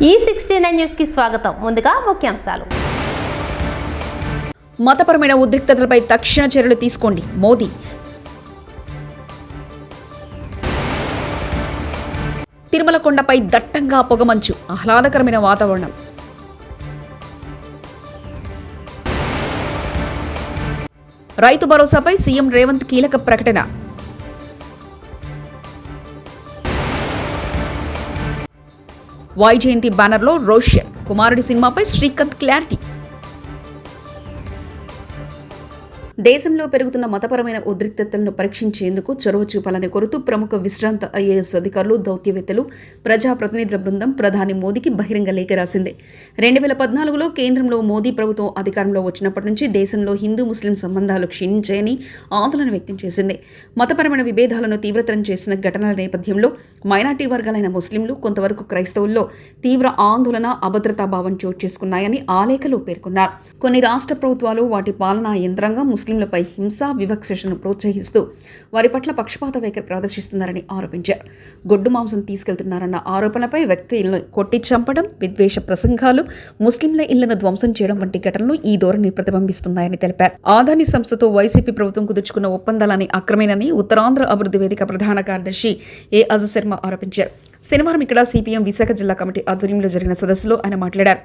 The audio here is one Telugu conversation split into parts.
E69 న్యూస్ కి స్వాగతం. ముందుగా ముఖ్యాంశాలు. మతపరమైన ఉద్రిక్తతలపై తక్షణ చర్యలు తీసుకోండి మోదీ. తిరుమల కొండపై దట్టంగా పొగమంచు, ఆహ్లాదకరమైన వాతావరణం. రైతు భరోసాపై సీఎం రేవంత్ కీలక ప్రకటన. వైజయంతి బ్యానర్లో రోషన్ కుమారుడి సినిమాపై శ్రీకాంత్ క్లారిటీ. దేశంలో పెరుగుతున్న మతపరమైన ఉద్రిక్తతలను పరీక్షించేందుకు చొరవ చూపాలని కోరుతూ ప్రముఖ విశ్రాంత ఐఏఎస్ అధికారులు, దౌత్యవేత్తలు, ప్రజాప్రతినిధుల బృందం ప్రధాని మోదీకి బహిరంగ లేఖ రాసింది. 2014లో కేంద్రంలో మోదీ ప్రభుత్వం అధికారంలో వచ్చినప్పటి నుంచి దేశంలో హిందూ ముస్లిం సంబంధాలు క్షీణించాయని ఆందోళన వ్యక్తం చేసింది. మతపరమైన విభేదాలను తీవ్రతరం చేసిన ఘటనల నేపథ్యంలో మైనార్టీ వర్గాలైన ముస్లింలు, కొంతవరకు క్రైస్తవుల్లో తీవ్ర ఆందోళన, అభద్రతాభావం చోటు చేసుకున్నాయని ఆ లేఖలో పేర్కొన్నారు. కొన్ని రాష్ట్ర ప్రభుత్వాలు వాటి పాలనా యంత్రాంగం ముస్లింలపై హింస, వివక్షను ప్రోత్సహిస్తూ వారి పట్ల పక్షపాత వైఖరి ప్రదర్శిస్తున్నారని ఆరోపించారు. గొడ్డు మాంసం తీసుకెళ్తున్నారన్న ఆరోపణలపై వ్యక్తులను కొట్టి చంపడం, విద్వేష ప్రసంగాలు, ముస్లింల ఇళ్లను ధ్వంసం చేయడం వంటి ఘటనలు ఈ ధోరణి ప్రతిబింబిస్తున్నాయని తెలిపారు. ఆదాని సంస్థతో వైసీపీ ప్రభుత్వం కుదుర్చుకున్న ఒప్పందాలని అక్రమేనని ఉత్తరాంధ్ర అభివృద్ధి వేదిక ప్రధాన కార్యదర్శి ఏ అజర్ శర్మ ఆరోపించారు. శనివారం ఇక్కడ సిపిఎం విశాఖ జిల్లా కమిటీ ఆధ్వర్యంలో జరిగిన సదస్సులో ఆయన మాట్లాడారు.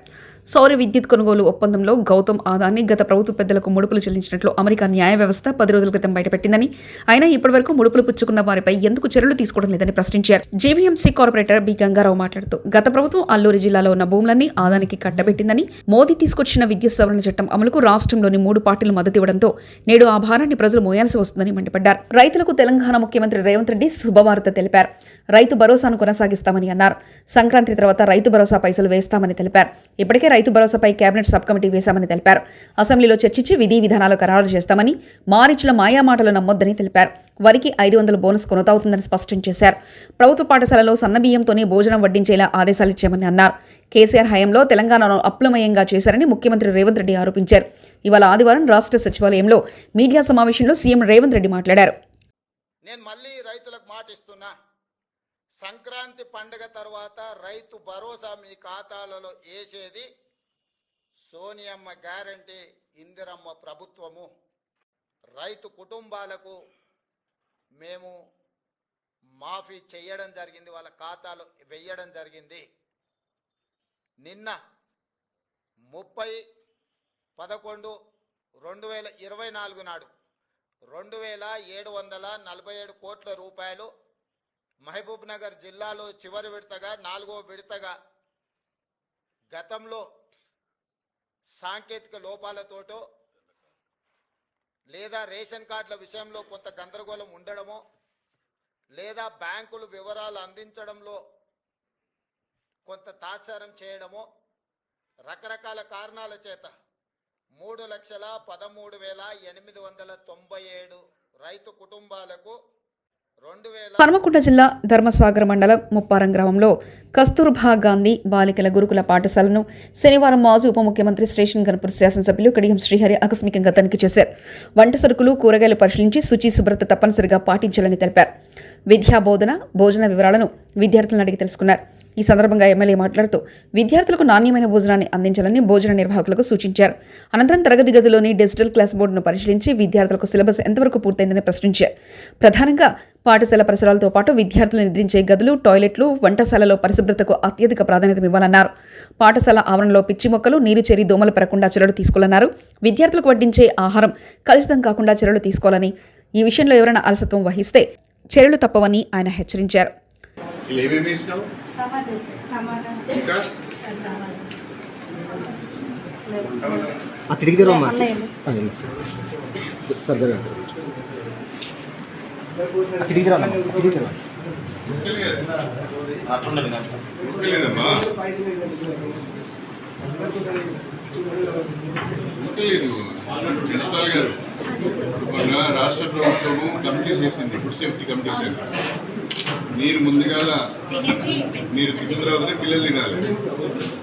సౌర విద్యుత్ కొనుగోలు ఒప్పందంలో గౌతమ్ అదానీ గత ప్రభుత్వ పెద్దలకు ముడుపులు చెల్లించినట్లు అమెరికా న్యాయ వ్యవస్థ 10 రోజుల క్రితం బయటపెట్టిందని, అయినా ఇప్పటివరకు ముడుపులు పుచ్చుకున్న వారిపై ఎందుకు చర్యలు తీసుకోవడం లేదని ప్రశ్నించారు. జీవీఎంసీ కార్పొరేటర్ బి గంగారావు మాట్లాడుతూ గత ప్రభుత్వం అల్లూరి జిల్లాలో ఉన్న భూములన్నీ అదానికి కట్టబెట్టిందని, మోదీ తీసుకొచ్చిన విద్యుత్ సవరణ చట్టం అమలుకు రాష్ట్రంలోని 3 పార్టీలు మద్దతు ఇవ్వడంతో నేడు ఆ భారాన్ని ప్రజలు మోయాల్సి వస్తుందని మండిపడ్డారు. రైతులకు తెలంగాణ ముఖ్యమంత్రి రేవంత్ రెడ్డి శుభవార్త తెలిపారు. రైతు భరోసాను కొనసాగిస్తామని అన్నారు. సంక్రాంతి తర్వాత రైతు భరోసా పైసలు వేస్తామని తెలిపారు. ఇప్పటికే రైతు భరోసాపై కేబినెట్ సబ్ కమిటీ వేశామని తెలిపారు. అసెంబ్లీలో చర్చించి విధి విధానాలు ఖరారు చేస్తామని, మారిచ్ల మాయామాటలు నమ్మొద్దని తెలిపారు. వరికి 500 బోనస్ కొనసాగుతుందని స్పష్టం చేశారు. ప్రభుత్వ పాఠశాలలో సన్నబియ్యంతోనే భోజనం వడ్డించేలా ఆదేశాలిచ్చామని అన్నారు. కేసీఆర్ హయాంలో తెలంగాణను అప్లమయంగా చేశారని ముఖ్యమంత్రి రేవంత్ రెడ్డి ఆరోపించారు. ఇవాళ ఆదివారం రాష్ట్ర సచివాలయంలో మీడియా సమావేశంలో సీఎం రేవంత్ రెడ్డి మాట్లాడారు. నేను మళ్ళీ రైతులకు మాట ఇస్తున్నా, సంక్రాంతి పండుగ తర్వాత రైతు భరోసా మీ ఖాతాలలో వేసేది సోనియమ్మ గ్యారంటీ, ఇందిరమ్మ ప్రభుత్వము. రైతు కుటుంబాలకు మేము మాఫీ చేయడం జరిగింది, వాళ్ళ ఖాతాలో వెయ్యడం జరిగింది. నిన్న 30/11/2024 నాడు 2747 కోట్ల రూపాయలు మహబూబ్ నగర్ జిల్లాలో చివరి విడతగా, 4వ విడతగా గతంలో సాంకేతిక లోపాలతోటో లేదా రేషన్ కార్డుల విషయంలో కొంత గందరగోళం ఉండడమో లేదా బ్యాంకులు వివరాలు అందించడంలో కొంత తాత్సారం చేయడమో రకరకాల కారణాల చేత 3,13,897 రైతు కుటుంబాలకు హనుమకొండ జిల్లా ధర్మసాగర్ మండలం ముప్పారం గ్రామంలో కస్తూర్బా గాంధీ బాలికల గురుకుల పాఠశాలను శనివారం మాజీ ఉప ముఖ్యమంత్రి స్టేషన్ గణపూర్ శాసనసభ్యులు కడియం శ్రీహరి ఆకస్మికంగా తనిఖీ చేశారు. వంట సరుకులు, కూరగాయలు పరిశీలించి శుచి శుభ్రత తప్పనిసరిగా పాటించాలని తెలిపారు. విద్యా బోధన, భోజన వివరాలను విద్యార్థులను అడిగి తెలుసుకున్నారు. ఈ సందర్భంగా ఎమ్మెల్యే మాట్లాడుతూ విద్యార్థులకు నాణ్యమైన భోజనాన్ని అందించాలని భోజన నిర్వాహకులకు సూచించారు. అనంతరం తరగతి గదిలోని డిజిటల్ క్లాస్ బోర్డును పరిశీలించి విద్యార్థులకు సిలబస్ ఎంతవరకు పూర్తయిందని ప్రశ్నించారు. ప్రధానంగా పాఠశాల పరిసరాలతో పాటు విద్యార్థులు నిద్రించే గదులు, టాయిలెట్లు, వంటశాలలో పరిశుభ్రతకు అత్యధిక ప్రాధాన్యత ఇవ్వాలన్నారు. పాఠశాల ఆవరణలో పిచ్చి మొక్కలు, నీరు చేరి దోమలు పెరగకుండా చర్యలు తీసుకోవాలన్నారు. విద్యార్థులకు వడ్డించే ఆహారం కలుషితం కాకుండా చర్యలు తీసుకోవాలని, ఈ విషయంలో ఎవరైనా అలసత్వం వహిస్తే చర్యలు తప్పవని ఆయన హెచ్చరించారు. ప్రిన్సిపాల్ గారు మన రాష్ట్ర ప్రభుత్వము కమిటీ చేసింది, ఫుడ్ సేఫ్టీ కమిటీ చేసింది. మీరు ముందుగా మీరు తిన్న తర్వాతనే పిల్లలు తినాలి.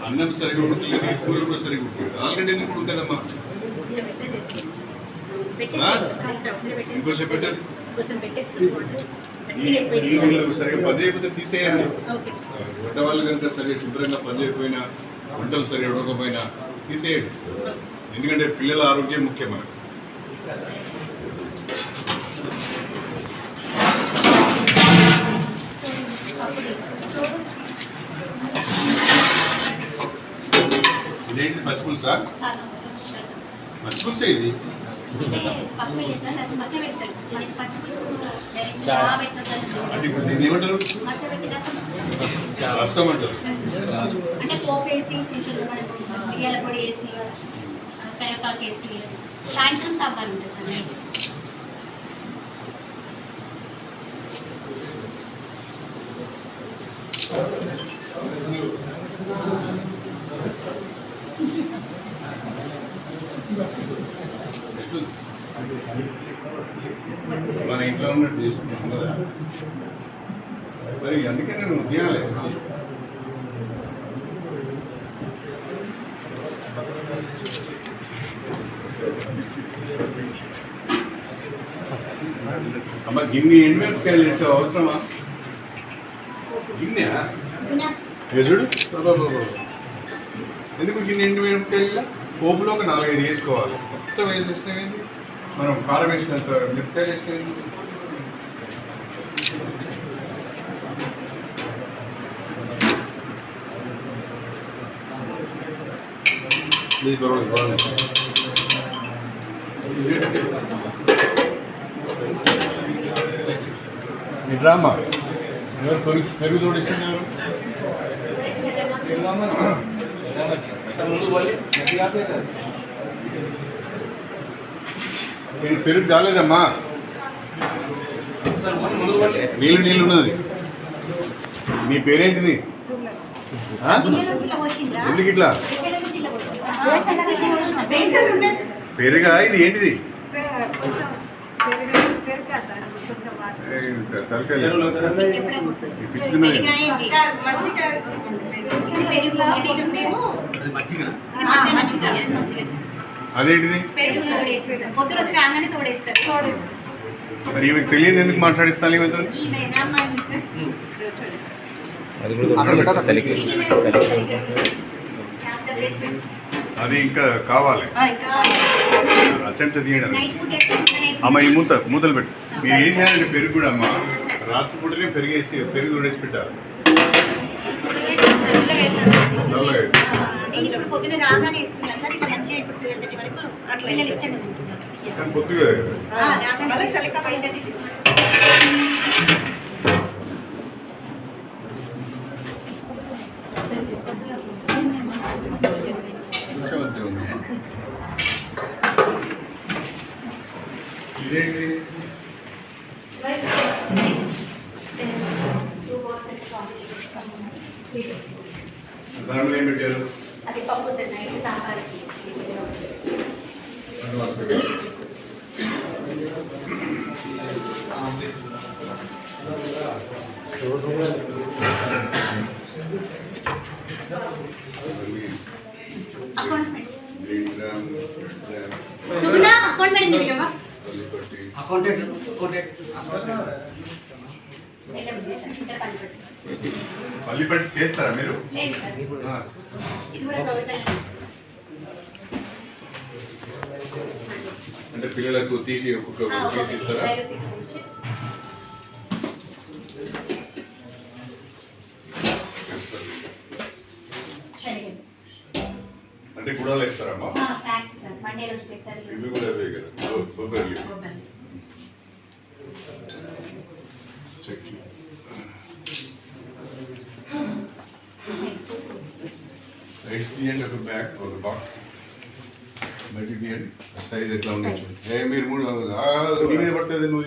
అన్నం సరిగ్గా ఉడకలేదు, కూరలు కూడా సరిగ్గా ఉంటుంది. ఆల్రెడీ ఎందుకు ఉంటుందమ్మా? ఇంకోసేపు పెట్టారు. ఈ వీళ్ళు సరిగ్గా పని చేయకపోతే తీసేయండి. వంట వాళ్ళు కనుక సరిగ్గా శుభ్రంగా పని చేయకపోయినా, వంటలు సరిగ్గా ఉడకపోయినా తీసేయండి. ఎందుకంటే పిల్లల ఆరోగ్యం ముఖ్యం మనకు. ఇదేంటి పచ్చిపులుసా? పచ్చిపులుసే ఇది. అంటే ఇప్పుడు దీన్ని ఏమంటారు? రసం అంటారు. అంటే పోపు వేసి కొంచెం బియ్యాల పొడి వేసి కరివేపాకు వేసి సాయంత్రం సాంబార్ ఉంటుంది సార్ నైట్. మన ఇంట్లో ఉన్నట్టు చేసుకుంటాం కదా, మరి అందుకే నేను తినాలి. అమ్మ గిన్నె ఎండుమిరపకాయలు వేసే అవసరమా? గిన్నె చూడు బాబా, ఎందుకు గిన్నె ఎండుమిరపకాయలు? పోపులో ఒక 4-5 వేసుకోవాలి. మొత్తం వేసినవి మనం కారం వేసినంత మిరపకాయలు వేసినవి. డ్రామా ఎవరు పెరుగు తోడిస్తున్నారు? ఇది పెరుగు కాలేదమ్మా, నీళ్ళు ఉన్నది. మీ పేరేంటిది? ఎందుకు ఇట్లా పెరుగా? ఇది ఏంటిది? అదేంటిది? మరి ఈమెకు తెలియదు, ఎందుకు మాట్లాడిస్తాను ఈమెతో? అది ఇంకా కావాలి. అచ్చంట తీయడం అమ్మ. ఈ మూతలు పెట్టు. మీరు ఏం చేయాలంటే పెరుగు కూడా అమ్మ రాత్రిపూటనే పెరుగు వేసి పెట్టాలి. పొద్దుగా ఇదేంటి? దాంట్లో ఏం పెట్టారు? అది పప్పు సార్ నైట్ సాంబార్కి. సుగుణ అకౌంట్మెంట్ నిలవా? అకౌంటెంట్ పల్లిపట్టి చేస్తారా మీరు? అంటే పిల్లలకు తీసి ఒక్కొక్క తీసి ఇస్తారా? అంటే గుడాలు ఇస్తారమ్మా? ఇవి కూడా అవే కదా, బొబ్బర్లు, చెక్కి. రైట్స్ తీయండి, ఒక బ్యాగ్ ఒక బాక్స్ బయటికి తీయండి. సైజ్ ఎట్లా ఉండొచ్చు? మీరు నీ మీద పడుతుంది, నువ్వు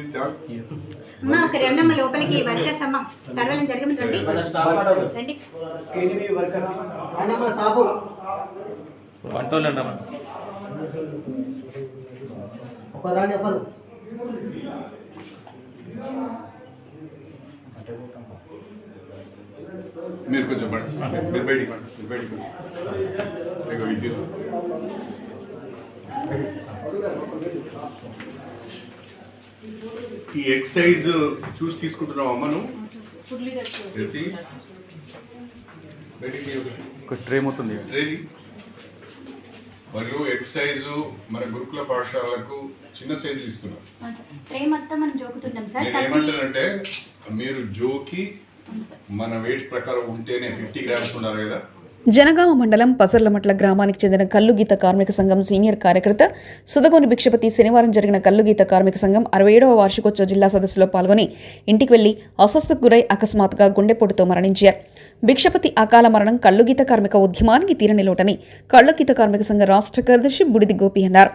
అమ్మ లోపలికి వర్కర్స్ అమ్మ పర్వాలేదు జరిగింది. రండి మీరు కొంచెం మీరు బయటికి తీసు. ఈ ఎక్సైజ్ చూసి తీసుకుంటున్నావు అమ్మ నువ్వు ఎత్తి. బయటికి ఒక ట్రే మొత్తం ట్రేది. మరియు ఎక్సైజ్ మన గురుకుల పాఠశాలకు చిన్న సైజులు ఇస్తున్నారు. ట్రే మొత్తం మనం జోకుతున్నాం సార్. నేను ఏమంటానంటే మీరు జోకి మన వెయిట్ ప్రకారం ఉంటేనే 50 గ్రామ్స్ ఉండాలి కదా. జనగామ మండలం పసర్లమట్ల గ్రామానికి చెందిన కల్లుగీత కార్మిక సంఘం సీనియర్ కార్యకర్త సుధగోని భిక్షపతి శనివారం జరిగిన కల్లుగీత కార్మిక సంఘం 67వ వార్షికోత్సవ జిల్లా సదస్సులో పాల్గొని ఇంటికి వెళ్లి అస్వస్థకు గురై అకస్మాత్తుగా గుండెపోటుతో మరణించారు. భిక్షపతి అకాల మరణం కల్లుగీత కార్మిక ఉద్యమానికి తీరని లోటని కల్లుగీత కార్మిక సంఘ రాష్ట్ర కార్యదర్శి బుడిది గోపి అన్నారు.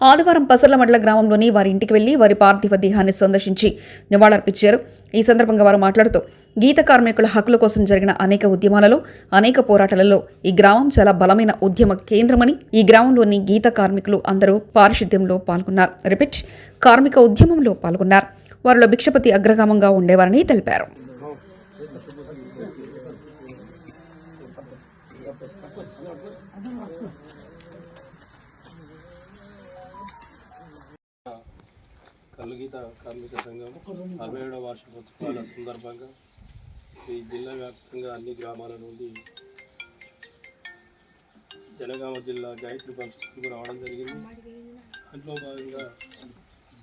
ఆదివారం పసర్లమట్ల గ్రామంలోని వారి ఇంటికి వెళ్లి వారి పార్థివ దేహాన్ని సందర్శించి నివాళులర్పించారు. ఈ సందర్భంగా వారు మాట్లాడుతూ గీత కార్మికుల హక్కుల కోసం జరిగిన అనేక ఉద్యమాలలో అనేక పోరాటాలలో ఈ గ్రామం చాలా బలమైన ఉద్యమ కేంద్రమని, ఈ గ్రామంలోని గీత కార్మికులు అందరూ పారిశుద్ధ్యంలో పాల్గొన్నారు. రిపీట్ కార్మిక ఉద్యమంలో పాల్గొన్నారు. వారిలో భిక్షపతి అగ్రగామంగా ఉండేవారని తెలిపారు. కల్లుగీత కార్మిక సంఘం 67వ వార్షికోత్సవాల సందర్భంగా ఈ జిల్లా వ్యాప్తంగా అన్ని గ్రామాల నుండి జనగామ జిల్లా గాయత్రి ఫంక్షన్కు రావడం జరిగింది. దాంట్లో భాగంగా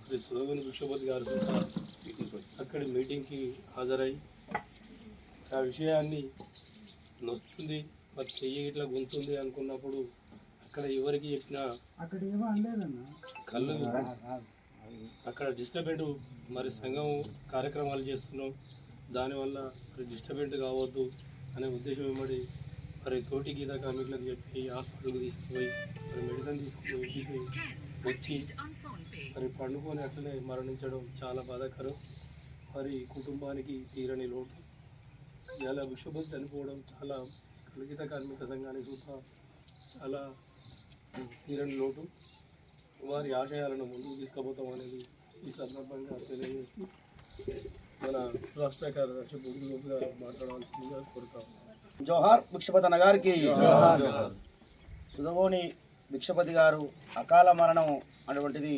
శ్రీ సుధగోని భిక్షపతి గారు అక్కడి మీటింగ్కి హాజరై ఆ విషయాన్ని నొస్తుంది, మరి చెయ్యి ఇట్లా గుంతుంది అనుకున్నప్పుడు అక్కడ ఎవరికి చెప్పినా కళ్ళు అక్కడ డిస్టర్బెంట్, మరి సంఘం కార్యక్రమాలు చేస్తున్నాం, దానివల్ల మరి డిస్టర్బెంట్ కావద్దు అనే ఉద్దేశం వెంబడి మరి తోటి గీత కార్మికులకు చెప్పి హాస్పిటల్కి తీసుకుపోయి మరి మెడిసిన్ తీసుకుపోయి ఇంటికి వచ్చి మరి పండుకొని అట్లనే మరణించడం చాలా బాధాకరం. మరి కుటుంబానికి తీరని లోటు. ఇలా భిక్షపతి చనిపోవడం చాలా కల్లుగీత కార్మిక సంఘానికి కూడా చాలా తీరని లోటు. వారి ఆశయాలను ముందుకు తీసుకుపోతాం అనేది ఈ సందర్భంగా తెలియజేస్తూ మన రాష్ట్ర కార్యదర్శి బుడిగా మాట్లాడవలసిందిగా కోరుతాం. జోహార్ భిక్షపతి అన్న గారికి. సుధగోని భిక్షపతి గారు అకాల మరణం అటువంటిది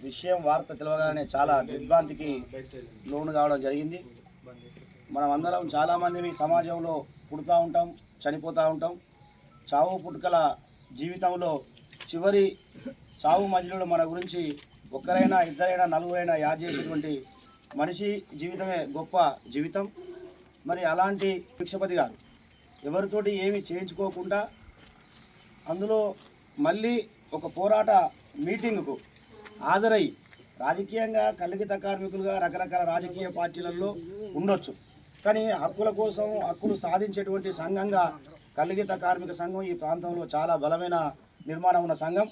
విషయం వార్త తెలియగానే చాలా దిగ్భ్రాంతికి లోను కావడం జరిగింది. మనం అందరం చాలామంది సమాజంలో పుడుతూ ఉంటాం, చనిపోతూ ఉంటాం. చావు పుట్టుకల జీవితంలో చివరి చావు మధ్యలో మన గురించి ఒక్కరైనా ఇద్దరైనా నలుగురైనా యాద్ చేసేటువంటి మనిషి జీవితమే గొప్ప జీవితం. మరి అలాంటి భిక్షపతి గారు ఎవరితోటి ఏమి చేయించుకోకుండా అందులో మళ్ళీ ఒక పోరాట మీటింగుకు హాజరై రాజకీయంగా కల్లుగీత కార్మికులుగా రకరకాల రాజకీయ పార్టీలలో ఉండొచ్చు, కానీ హక్కుల కోసం హక్కులు సాధించేటువంటి సంఘంగా కల్లుగీత కార్మిక సంఘం ఈ ప్రాంతంలో చాలా బలమైన నిర్మాణం ఉన్న సంఘం.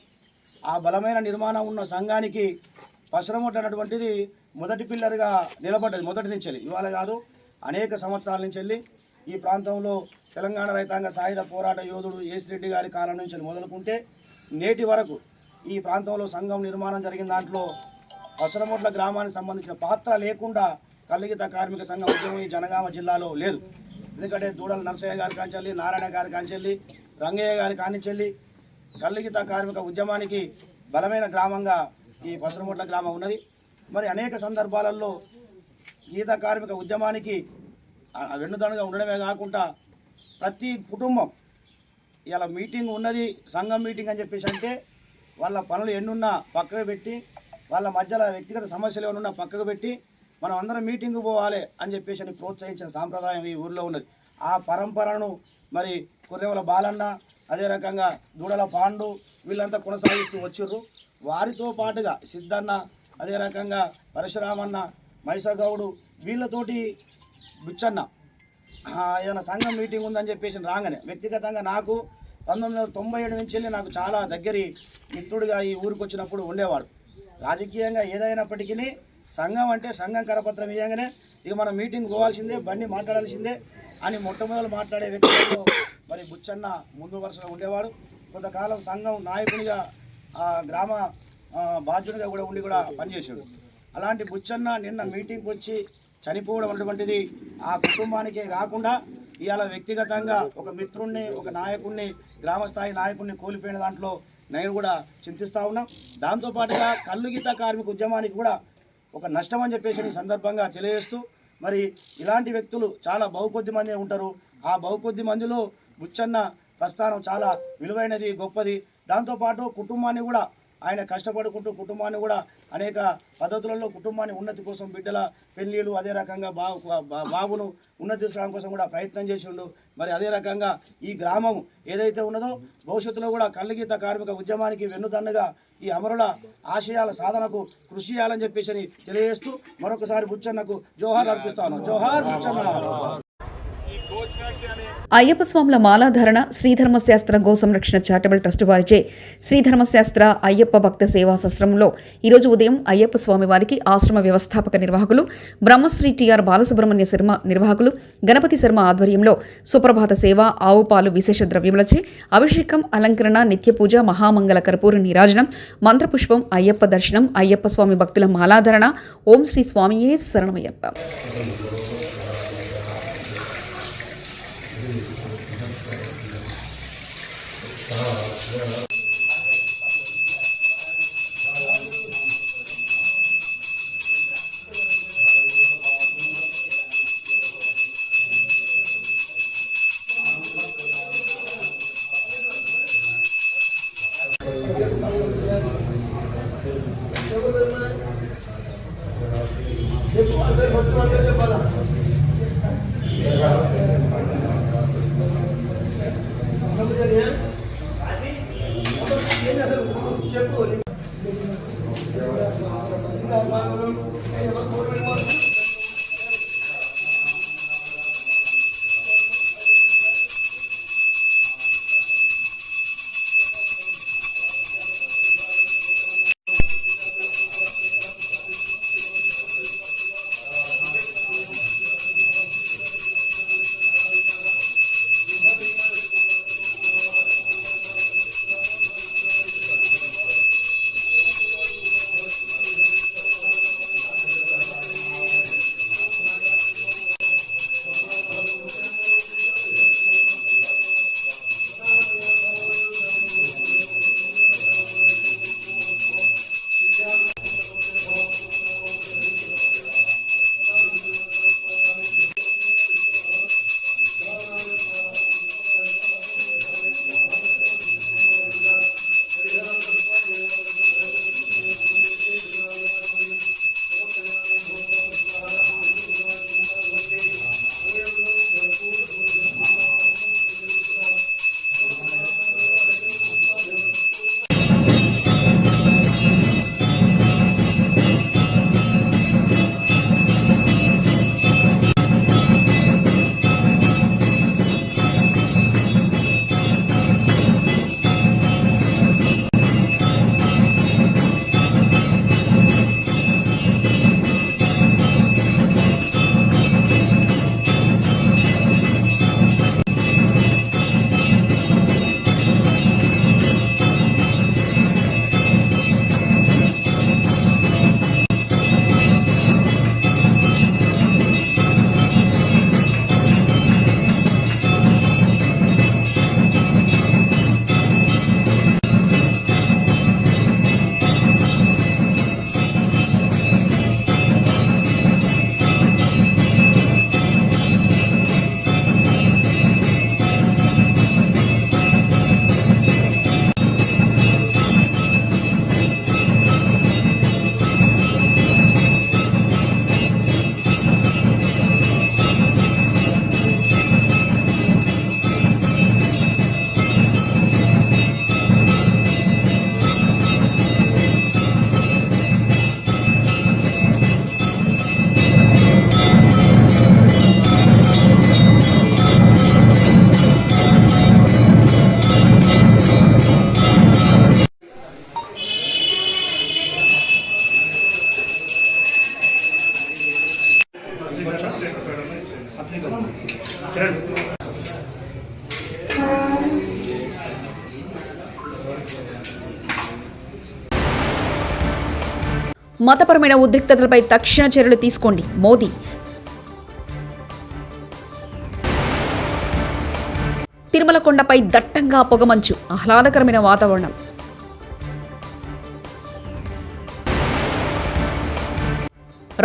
ఆ బలమైన నిర్మాణం ఉన్న సంఘానికి పసరమొట్ట అనేటువంటిది మొదటి పిల్లర్గా నిలబడ్డది. మొదటి నుంచి వెళ్ళి ఇవాళ కాదు, అనేక సంవత్సరాల నుంచి వెళ్ళి ఈ ప్రాంతంలో తెలంగాణ రైతాంగ సాయుధ పోరాట యోధుడు ఏసిరెడ్డి గారి కాలం నుంచి మొదలుకుంటే నేటి వరకు ఈ ప్రాంతంలో సంఘం నిర్మాణం జరిగిన దాంట్లో పసరమొట్ల గ్రామానికి సంబంధించిన పాత్ర లేకుండా కల్లుగీత కార్మిక సంఘం ఉద్యమం ఈ జనగామ జిల్లాలో లేదు. ఎందుకంటే దూడల నరసయ్య గారి కాంచెల్లి, నారాయణ గారి కాంచెల్లి, రంగయ్య గారి కానించెల్లి కల్లుగీత కార్మిక ఉద్యమానికి బలమైన గ్రామంగా ఈ పసరమొట్ల గ్రామం ఉన్నది. మరి అనేక సందర్భాలలో గీత కార్మిక ఉద్యమానికి వెన్నుదన్నుగా ఉండడమే కాకుండా ప్రతి కుటుంబం ఇలా మీటింగ్ ఉన్నది, సంఘం మీటింగ్ అని చెప్పేసి అంటే వాళ్ళ పనులు ఎన్నున్నా పక్కకు పెట్టి, వాళ్ళ మధ్యలో వ్యక్తిగత సమస్యలు ఏమన్నా పక్కకు పెట్టి మనం అందరం మీటింగ్ పోవాలి అని చెప్పేసి అని ప్రోత్సహించిన సాంప్రదాయం ఈ ఊర్లో ఉన్నది. ఆ పరంపరను మరి కొర్రెవల బాలన్న, అదే రకంగా దూడల పాండు వీళ్ళంతా కొనసాగిస్తూ వచ్చిర్రు. వారితో పాటుగా సిద్ధన్న, అదే రకంగా పరశురామన్న, మైసగౌడు వీళ్ళతోటి బుచ్చన్న ఏదైనా సంఘం మీటింగ్ ఉందని చెప్పేసి రాగానే వ్యక్తిగతంగా నాకు 1997 నుంచి వెళ్ళి నాకు చాలా దగ్గరి మిత్రుడిగా ఈ ఊరికి వచ్చినప్పుడు ఉండేవాడు. రాజకీయంగా ఏదైనప్పటికీ సంఘం అంటే సంఘం కరపత్రం ఇవ్వగానే ఇక మనం మీటింగ్ పోవాల్సిందే, బండి మాట్లాడాల్సిందే అని మొట్టమొదలు మాట్లాడే వ్యక్తుల్లో మరి బుచ్చన్న ముందు వరుసలో ఉండేవాడు. కొంతకాలం సంఘం నాయకునిగా గ్రామ బాధ్యునిగా కూడా ఉండి కూడా పనిచేసాడు. అలాంటి బుచ్చన్న నిన్న మీటింగ్కి వచ్చి చనిపోవడం అటువంటిది ఆ కుటుంబానికే కాకుండా ఇవాళ వ్యక్తిగతంగా ఒక మిత్రుణ్ణి, ఒక నాయకుడిని, గ్రామస్థాయి నాయకుడిని కోల్పోయిన దాంట్లో నేను కూడా చింతిస్తూ ఉన్నా. దాంతోపాటుగా కల్లుగీత కార్మిక ఉద్యమానికి కూడా ఒక నష్టం అని చెప్పేసి ఈ సందర్భంగా తెలియజేస్తూ, మరి ఇలాంటి వ్యక్తులు చాలా బహుకొద్ది మంది ఉంటారు. ఆ బహుకొద్ది మందిలో బుచ్చన్న ప్రస్థానం చాలా విలువైనది, గొప్పది. దాంతోపాటు కుటుంబాన్ని కూడా ఆయన కష్టపడుకుంటూ కుటుంబాన్ని కూడా అనేక పద్ధతులలో కుటుంబాన్ని ఉన్నతి కోసం బిడ్డల పెళ్ళిళ్ళు, అదే రకంగా బాబును ఉన్నతి తీసుకోవడం కోసం కూడా ప్రయత్నం చేసిండు. మరి అదే రకంగా ఈ గ్రామం ఏదైతే ఉన్నదో భవిష్యత్తులో కూడా కల్లుగీత కార్మిక ఉద్యమానికి వెన్నుదన్నుగా ఈ అమరుల ఆశయాల సాధనకు కృషి చేయాలని చెప్పేసి తెలియజేస్తూ మరొకసారి బుచ్చన్నకు జోహార్ అర్పిస్తాను. జోహార్ బుచ్చన్న. అయ్యప్ప స్వాముల మాలాధారణ శ్రీధర్మశాస్త్ర గో సంరక్షణ చారిటబుల్ ట్రస్ట్ వారిచే శ్రీధర్మశాస్త్ర అయ్యప్ప భక్త సేవాశ్రమంలో ఈరోజు ఉదయం అయ్యప్ప స్వామి వారికి ఆశ్రమ వ్యవస్థాపక నిర్వాహకులు బ్రహ్మశ్రీ టిఆర్ బాలసుబ్రహ్మణ్య శర్మ నిర్వాహకులు గణపతి శర్మ ఆధ్వర్యంలో సుప్రభాత సేవ, ఆవు పాలు, విశేష ద్రవ్యములచే అభిషేకం, అలంకరణ, నిత్యపూజ, మహామంగళ కర్పూర నీరాజనం, మంత్రపుష్పం, అయ్యప్ప దర్శనం, అయ్యప్ప స్వామి భక్తుల మాలాధారణ. ఓం శ్రీ స్వామియే శరణమయ్యప్ప. మతపరమైన ఉద్రిక్తతలపై తక్షణ చర్యలు తీసుకోండి మోదీ. తిరుమల కొండపై దట్టంగా పొగమంచు, ఆహ్లాదకరమైన వాతావరణం.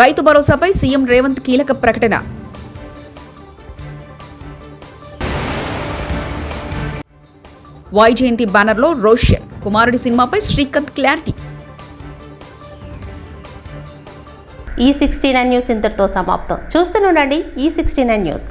రైతు భరోసాపై సీఎం రేవంత్ కీలక ప్రకటన. వైజయంతి బ్యానర్లో రోషన్ కుమారుడి సినిమాపై శ్రీకాంత్ క్లారిటీ. ఈ 69 న్యూస్ ఇంతటితో సమాప్తం. చూస్తూనే ఉండండి ఈ 69 న్యూస్.